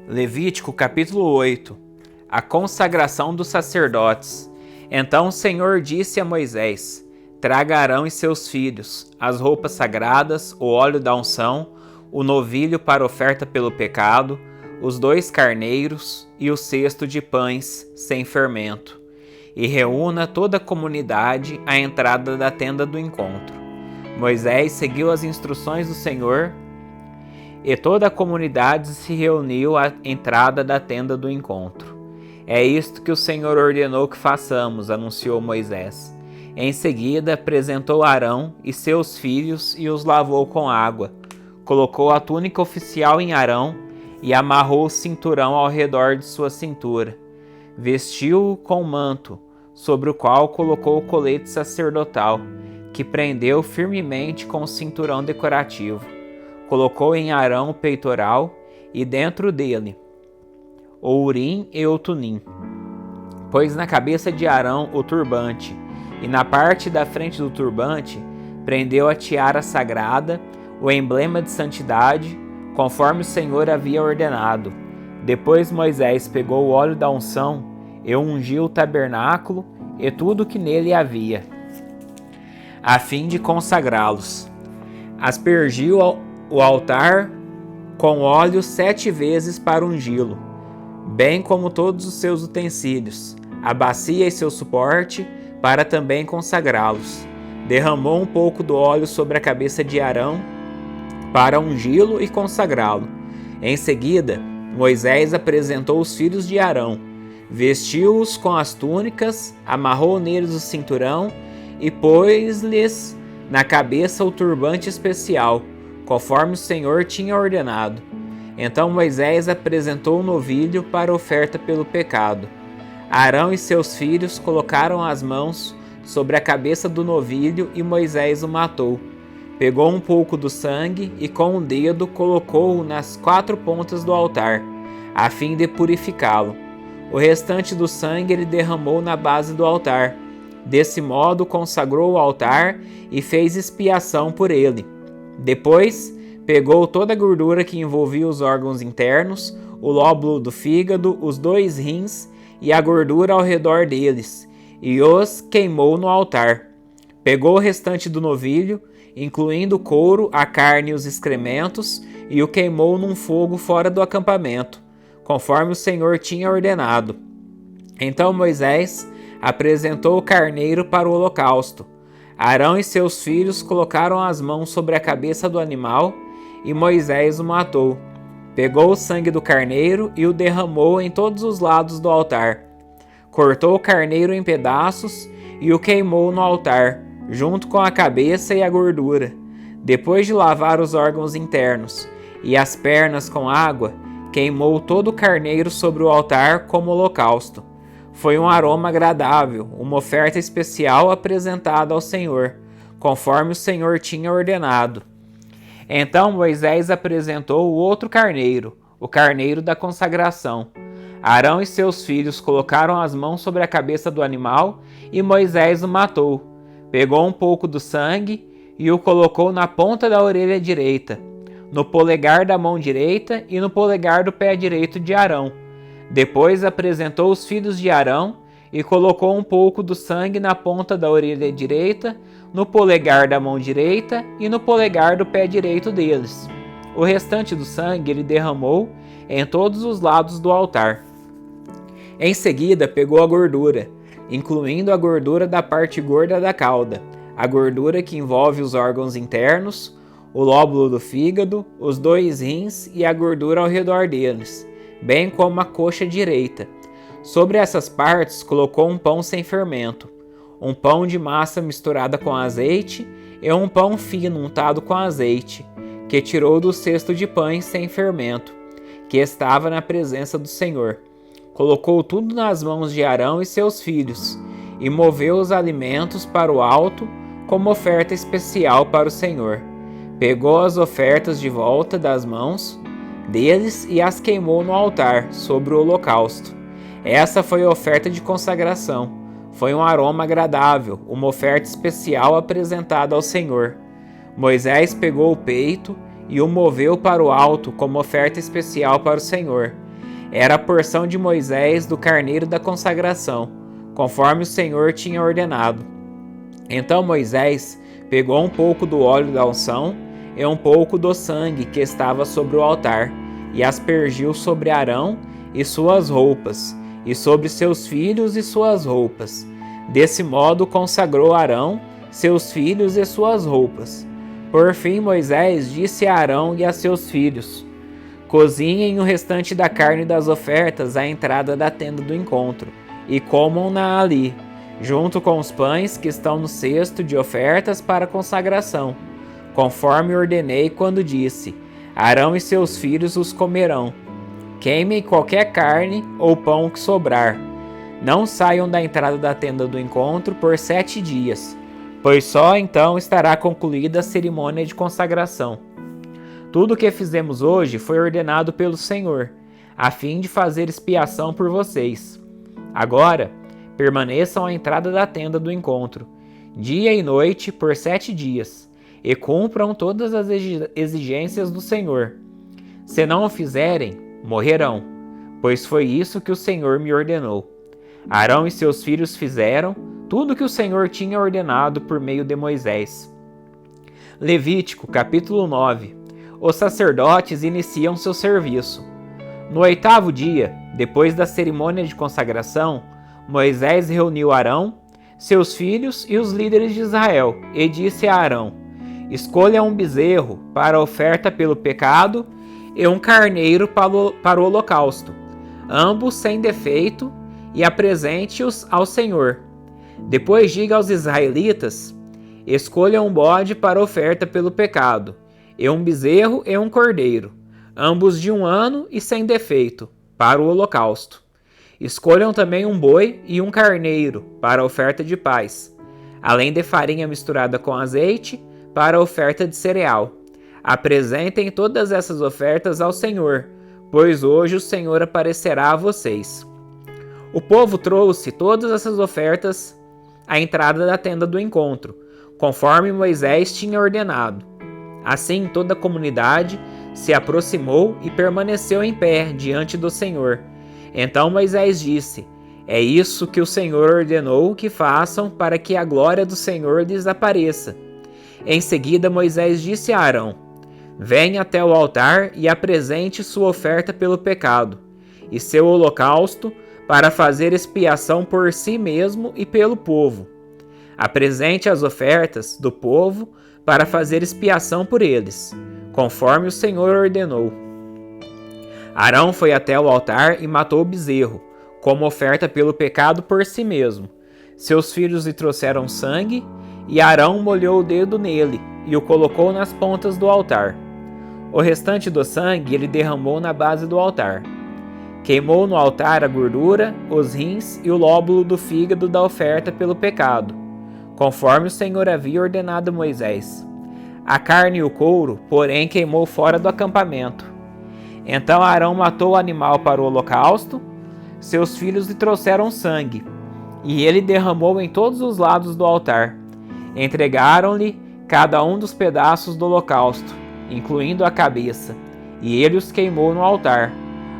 Levítico capítulo 8. A consagração dos sacerdotes. Então o Senhor disse a Moisés: Traga Arão e seus filhos, as roupas sagradas, o óleo da unção, o novilho para oferta pelo pecado, os 2 carneiros e o cesto de pães sem fermento. E reúna toda a comunidade à entrada da tenda do encontro. Moisés seguiu as instruções do Senhor e toda a comunidade se reuniu à entrada da tenda do encontro. É isto que o Senhor ordenou que façamos, anunciou Moisés. Em seguida, apresentou Arão e seus filhos e os lavou com água. Colocou a túnica oficial em Arão e amarrou o cinturão ao redor de sua cintura. Vestiu-o com manto, sobre o qual colocou o colete sacerdotal, que prendeu firmemente com o cinturão decorativo. Colocou em Arão o peitoral e dentro dele o urim e o tumim. Pôs na cabeça de Arão o turbante e na parte da frente do turbante prendeu a tiara sagrada, o emblema de santidade, conforme o Senhor havia ordenado. Depois Moisés pegou o óleo da unção e ungiu o tabernáculo e tudo que nele havia, a fim de consagrá-los. Aspergiu o altar com óleo 7 vezes para ungí-lo, bem como todos os seus utensílios, a bacia e seu suporte, para também consagrá-los. Derramou um pouco do óleo sobre a cabeça de Arão, para ungí-lo e consagrá-lo. Em seguida, Moisés apresentou os filhos de Arão, vestiu-os com as túnicas, amarrou neles o cinturão e pôs-lhes na cabeça o turbante especial, conforme o Senhor tinha ordenado. Então Moisés apresentou o novilho para oferta pelo pecado. Arão e seus filhos colocaram as mãos sobre a cabeça do novilho e Moisés o matou. Pegou um pouco do sangue e com um dedo colocou-o nas 4 pontas do altar, a fim de purificá-lo. O restante do sangue ele derramou na base do altar. Desse modo consagrou o altar e fez expiação por ele. Depois, pegou toda a gordura que envolvia os órgãos internos, o lóbulo do fígado, os 2 rins e a gordura ao redor deles, e os queimou no altar. Pegou o restante do novilho, incluindo o couro, a carne e os excrementos, e o queimou num fogo fora do acampamento, conforme o Senhor tinha ordenado. Então Moisés apresentou o carneiro para o holocausto. Arão e seus filhos colocaram as mãos sobre a cabeça do animal e Moisés o matou. Pegou o sangue do carneiro e o derramou em todos os lados do altar. Cortou o carneiro em pedaços e o queimou no altar, junto com a cabeça e a gordura. Depois de lavar os órgãos internos e as pernas com água, queimou todo o carneiro sobre o altar como holocausto. Foi um aroma agradável, uma oferta especial apresentada ao Senhor, conforme o Senhor tinha ordenado. Então Moisés apresentou o outro carneiro, o carneiro da consagração. Arão e seus filhos colocaram as mãos sobre a cabeça do animal e Moisés o matou. Pegou um pouco do sangue e o colocou na ponta da orelha direita, no polegar da mão direita e no polegar do pé direito de Arão. Depois apresentou os filhos de Arão e colocou um pouco do sangue na ponta da orelha direita, no polegar da mão direita e no polegar do pé direito deles. O restante do sangue ele derramou em todos os lados do altar. Em seguida pegou a gordura, incluindo a gordura da parte gorda da cauda, a gordura que envolve os órgãos internos, o lóbulo do fígado, os 2 rins e a gordura ao redor deles, bem como a coxa direita. Sobre essas partes colocou um pão sem fermento, um pão de massa misturada com azeite e um pão fino untado com azeite, que tirou do cesto de pães sem fermento, que estava na presença do Senhor. Colocou tudo nas mãos de Arão e seus filhos, e moveu os alimentos para o alto como oferta especial para o Senhor. Pegou as ofertas de volta das mãos deles e as queimou no altar, sobre o holocausto. Essa foi a oferta de consagração. Foi um aroma agradável, uma oferta especial apresentada ao Senhor. Moisés pegou o peito e o moveu para o alto como oferta especial para o Senhor. Era a porção de Moisés do carneiro da consagração, conforme o Senhor tinha ordenado. Então Moisés pegou um pouco do óleo da unção e um pouco do sangue que estava sobre o altar, e aspergiu sobre Arão e suas roupas, e sobre seus filhos e suas roupas. Desse modo consagrou Arão, seus filhos e suas roupas. Por fim Moisés disse a Arão e a seus filhos: cozinhem o restante da carne das ofertas à entrada da tenda do encontro, e comam-na ali, junto com os pães que estão no cesto de ofertas para consagração, conforme ordenei quando disse: Arão e seus filhos os comerão. Queimem qualquer carne ou pão que sobrar. Não saiam da entrada da tenda do encontro por 7 dias, pois só então estará concluída a cerimônia de consagração. Tudo o que fizemos hoje foi ordenado pelo Senhor, a fim de fazer expiação por vocês. Agora, permaneçam à entrada da tenda do encontro, dia e noite por 7 dias, e cumpram todas as exigências do Senhor. Se não o fizerem, morrerão, pois foi isso que o Senhor me ordenou. Arão e seus filhos fizeram tudo o que o Senhor tinha ordenado por meio de Moisés. Levítico, capítulo 9. Os sacerdotes iniciam seu serviço. No 8º dia, depois da cerimônia de consagração, Moisés reuniu Arão, seus filhos e os líderes de Israel, e disse a Arão: escolha um bezerro para a oferta pelo pecado e um carneiro para o holocausto, ambos sem defeito, e apresente-os ao Senhor. Depois diga aos israelitas: escolha um bode para a oferta pelo pecado, e um bezerro e um cordeiro, ambos de 1 ano e sem defeito, para o holocausto. Escolham também um boi e um carneiro para a oferta de paz, além de farinha misturada com azeite para a oferta de cereal. Apresentem todas essas ofertas ao Senhor, pois hoje o Senhor aparecerá a vocês. O povo trouxe todas essas ofertas à entrada da tenda do encontro, conforme Moisés tinha ordenado. Assim toda a comunidade se aproximou e permaneceu em pé diante do Senhor. Então Moisés disse: é isso que o Senhor ordenou que façam para que a glória do Senhor lhes apareça. Em seguida Moisés disse a Arão: venha até o altar e apresente sua oferta pelo pecado, e seu holocausto para fazer expiação por si mesmo e pelo povo. Apresente as ofertas do povo para fazer expiação por eles, conforme o Senhor ordenou. Arão foi até o altar e matou o bezerro, como oferta pelo pecado por si mesmo. Seus filhos lhe trouxeram sangue, e Arão molhou o dedo nele e o colocou nas pontas do altar. O restante do sangue ele derramou na base do altar. Queimou no altar a gordura, os rins e o lóbulo do fígado da oferta pelo pecado, conforme o Senhor havia ordenado a Moisés. A carne e o couro, porém, queimou fora do acampamento. Então Arão matou o animal para o holocausto, seus filhos lhe trouxeram sangue, e ele derramou em todos os lados do altar. Entregaram-lhe cada um dos pedaços do holocausto, incluindo a cabeça, e ele os queimou no altar.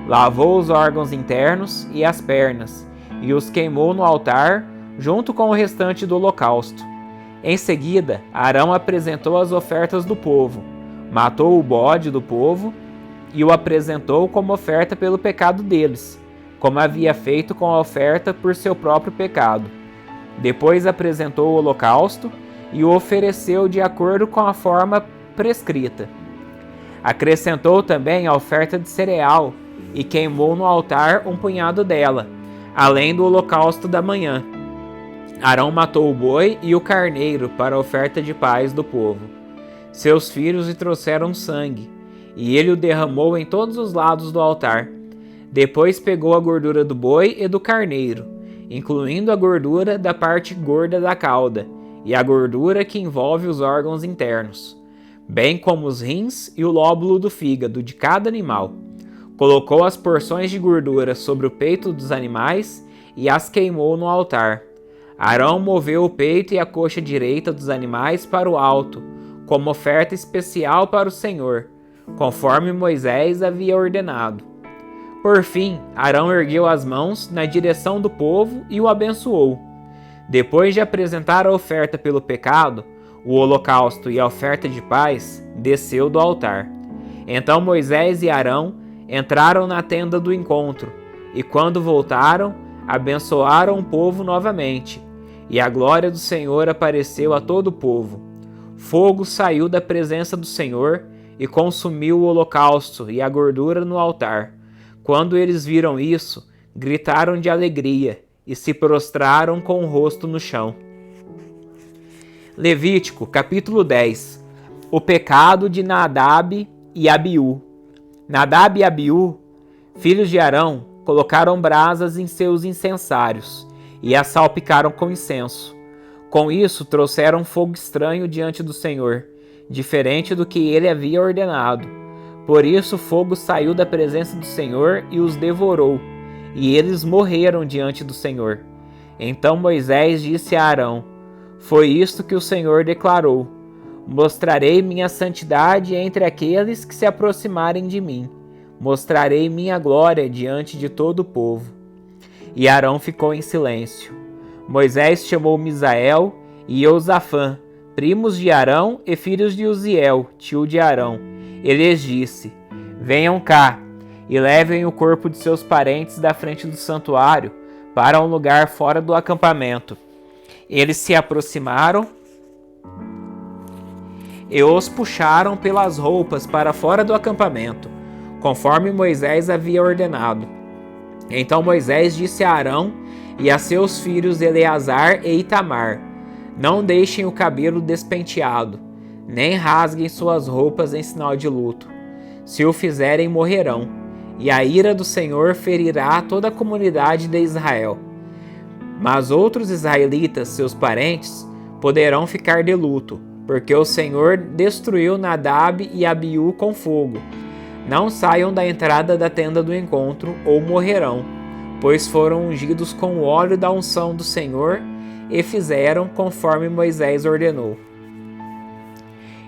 Lavou os órgãos internos e as pernas, e os queimou no altar, junto com o restante do holocausto. Em seguida, Arão apresentou as ofertas do povo, matou o bode do povo e o apresentou como oferta pelo pecado deles, como havia feito com a oferta por seu próprio pecado. Depois apresentou o holocausto e o ofereceu de acordo com a forma prescrita. Acrescentou também a oferta de cereal e queimou no altar um punhado dela, além do holocausto da manhã. Arão matou o boi e o carneiro para a oferta de paz do povo. Seus filhos lhe trouxeram sangue, e ele o derramou em todos os lados do altar. Depois pegou a gordura do boi e do carneiro, incluindo a gordura da parte gorda da cauda, e a gordura que envolve os órgãos internos, bem como os rins e o lóbulo do fígado de cada animal. Colocou as porções de gordura sobre o peito dos animais e as queimou no altar. Arão moveu o peito e a coxa direita dos animais para o alto, como oferta especial para o Senhor, conforme Moisés havia ordenado. Por fim, Arão ergueu as mãos na direção do povo e o abençoou. Depois de apresentar a oferta pelo pecado, o holocausto e a oferta de paz, desceu do altar. Então Moisés e Arão entraram na tenda do encontro, e quando voltaram, abençoaram o povo novamente, e a glória do Senhor apareceu a todo o povo. Fogo saiu da presença do Senhor e consumiu o holocausto e a gordura no altar. Quando eles viram isso, gritaram de alegria e se prostraram com o rosto no chão. Levítico, capítulo 10. O pecado de Nadab e Abiú. Nadab e Abiú, filhos de Arão, colocaram brasas em seus incensários e as salpicaram com incenso. Com isso, trouxeram fogo estranho diante do Senhor, diferente do que ele havia ordenado. Por isso o fogo saiu da presença do Senhor e os devorou, e eles morreram diante do Senhor. Então Moisés disse a Arão: Foi isto que o Senhor declarou: Mostrarei minha santidade entre aqueles que se aproximarem de mim. Mostrarei minha glória diante de todo o povo. E Arão ficou em silêncio. Moisés chamou Misael e Eusafã, primos de Arão e filhos de Uziel, tio de Arão. Ele lhes disse: Venham cá e levem o corpo de seus parentes da frente do santuário para um lugar fora do acampamento. Eles se aproximaram e os puxaram pelas roupas para fora do acampamento, conforme Moisés havia ordenado. Então Moisés disse a Arão e a seus filhos Eleazar e Itamar: Não deixem o cabelo despenteado, nem rasguem suas roupas em sinal de luto. Se o fizerem, morrerão, e a ira do Senhor ferirá toda a comunidade de Israel. Mas outros israelitas, seus parentes, poderão ficar de luto, porque o Senhor destruiu Nadab e Abiú com fogo. Não saiam da entrada da tenda do encontro, ou morrerão, pois foram ungidos com o óleo da unção do Senhor e fizeram conforme Moisés ordenou.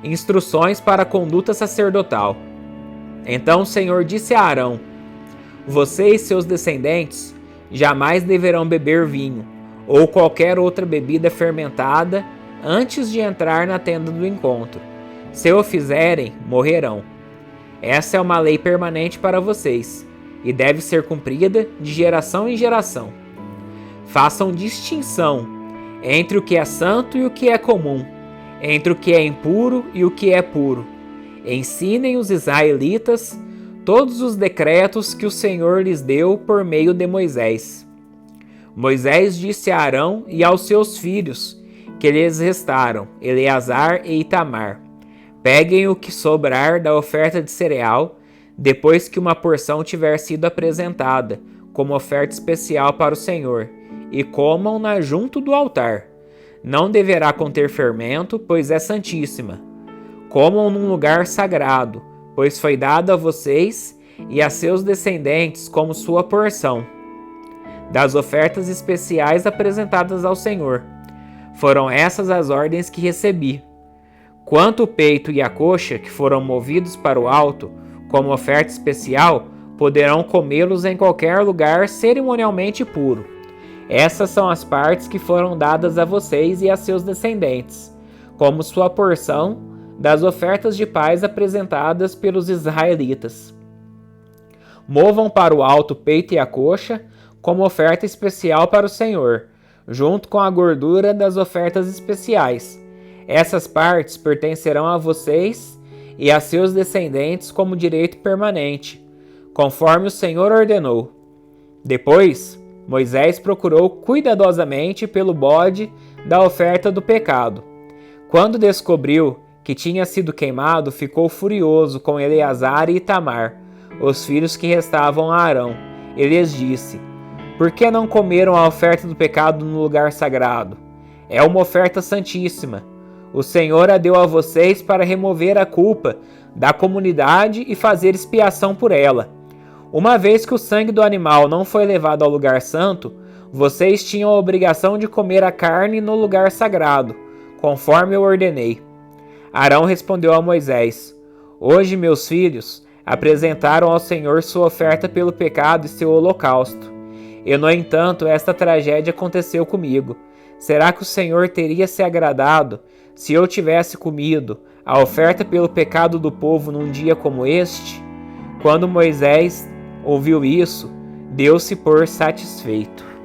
Instruções para a conduta sacerdotal. Então o Senhor disse a Arão: Você e seus descendentes jamais deverão beber vinho, ou qualquer outra bebida fermentada, antes de entrar na tenda do encontro. Se o fizerem, morrerão. Essa é uma lei permanente para vocês, e deve ser cumprida de geração em geração. Façam distinção entre o que é santo e o que é comum, entre o que é impuro e o que é puro. Ensinem os israelitas todos os decretos que o Senhor lhes deu por meio de Moisés. Moisés disse a Arão e aos seus filhos, que lhes restaram, Eleazar e Itamar: Peguem o que sobrar da oferta de cereal, depois que uma porção tiver sido apresentada, como oferta especial para o Senhor, e comam-na junto do altar. Não deverá conter fermento, pois é santíssima. Comam num lugar sagrado, pois foi dado a vocês e a seus descendentes como sua porção das ofertas especiais apresentadas ao Senhor. Foram essas as ordens que recebi. Quanto o peito e a coxa, que foram movidos para o alto, como oferta especial, poderão comê-los em qualquer lugar cerimonialmente puro. Essas são as partes que foram dadas a vocês e a seus descendentes, como sua porção das ofertas de paz apresentadas pelos israelitas. Movam para o alto o peito e a coxa, como oferta especial para o Senhor, junto com a gordura das ofertas especiais. Essas partes pertencerão a vocês e a seus descendentes como direito permanente, conforme o Senhor ordenou. Depois, Moisés procurou cuidadosamente pelo bode da oferta do pecado. Quando descobriu que tinha sido queimado, ficou furioso com Eleazar e Itamar, os filhos que restavam a Arão. Ele lhes disse: Por que não comeram a oferta do pecado no lugar sagrado? É uma oferta santíssima. O Senhor a deu a vocês para remover a culpa da comunidade e fazer expiação por ela. Uma vez que o sangue do animal não foi levado ao lugar santo, vocês tinham a obrigação de comer a carne no lugar sagrado, conforme eu ordenei. Arão respondeu a Moisés: Hoje, meus filhos, apresentaram ao Senhor sua oferta pelo pecado e seu holocausto. E, no entanto, esta tragédia aconteceu comigo. Será que o Senhor teria se agradado se eu tivesse comido a oferta pelo pecado do povo num dia como este? Quando Moisés ouviu isso, deu-se por satisfeito.